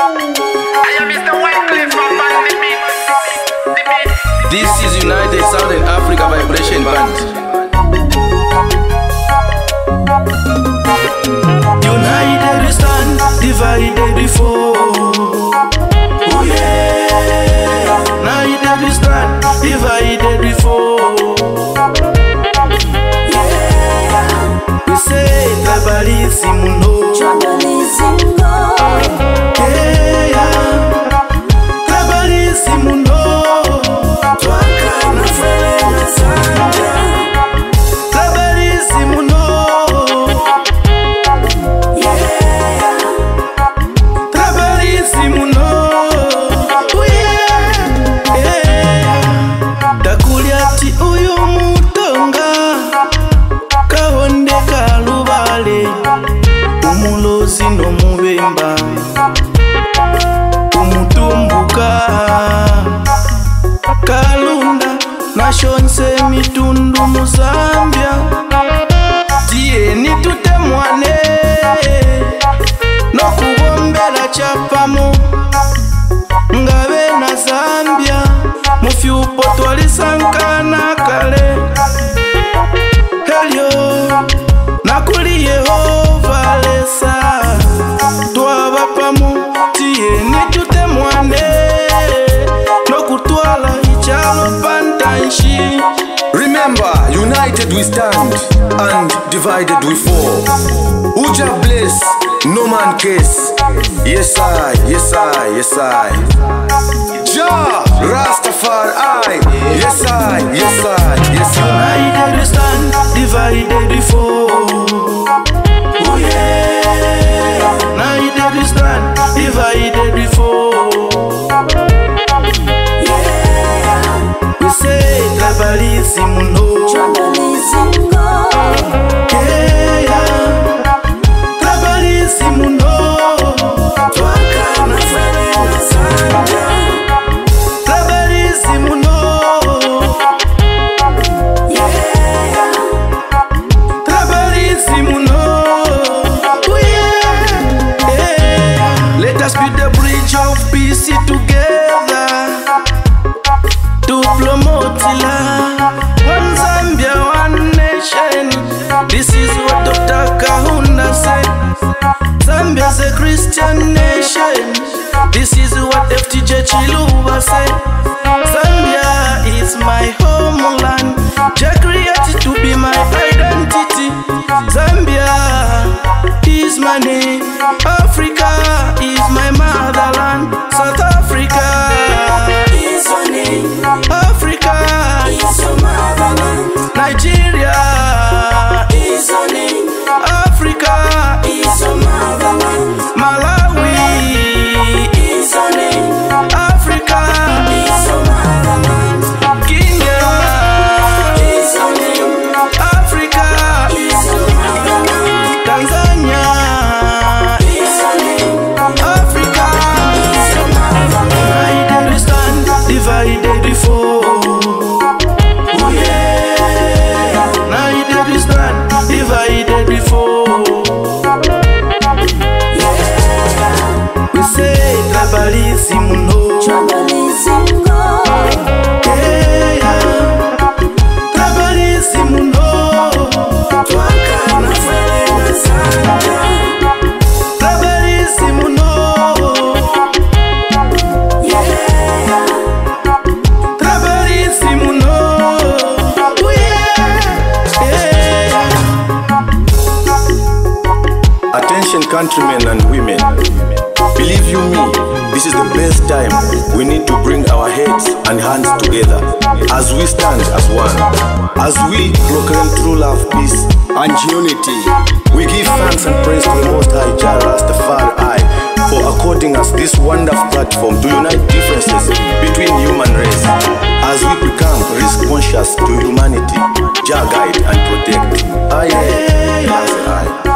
am Mr. Wycliffe from the beat. This is United Southern Africa Vibration Band. United we stand, divided we fall. Oh yeah. United we stand, divided we fall. Yeah. We say tribalism no. Tribalism no. Yeah. Tribalism no. Twakana fena sanja. Tribalism no. Takulyati uyu mutonga kahonde kalubale umulozi nomubemba umutumbuka kalunda nashonse mitundu muzambia tieni tutemwane nokubombela chapamo ngabe na Zambia mufyupo twalisankana kale helyo nakuli Yehova lesa twabapamo tieni tutemwane nokutwala ichalo pantanshi. Remember, united we stand and divided we fall. Uja bless, no man case. Yes I, yes I, yes I. Jah Rastafari, yes I, yes I, yes I. United we stand, divided we fall. Oh yeah. United we stand, divided we fall. Yeah. We say tribalism no. Tribalism no. Yeah. Tribalism no. Twakana fena sanja. Tribalism no. Yeah. Tribalism no. Oh yeah. Yeah. Let us build the bridge of peace together to promote love. One Zambia, one nation. This is what Dr. Kahunda said. Zambia's a Christian nation. This is what FTJ Chiluba said. Zambia is my homeland. Jah created to be my identity. Zambia is my name. Africa is my motherland. South Africa Is your name. Africa Is your motherland. Nigeria Is your name. Africa Is your motherland. Malawi Is your name. Africa Is your motherland. Kenya Is your name. Africa Is your motherland. Tanzania Is your name. Africa. Is your motherland. United we stand, divided we fall. Oh yeah. United we stand, divided we fall. Yeah. We say tribalism no. Tribalism no. Yeah. Tribalism no. Twakana fena sanja. Tribalism no. Yeah. Tribalism no. Oh yeah. Yeah. Attention countrymen and women. Believe you me, this is the best time. We need to bring our heads and hands together as we stand as one. As we proclaim true love, peace and unity. We give thanks and praise to the Most High Jah Rastafari for according us this wonderful platform to unite differences between human race. As we become risk conscious to humanity, Jah guide and protect. Aye, aye, aye.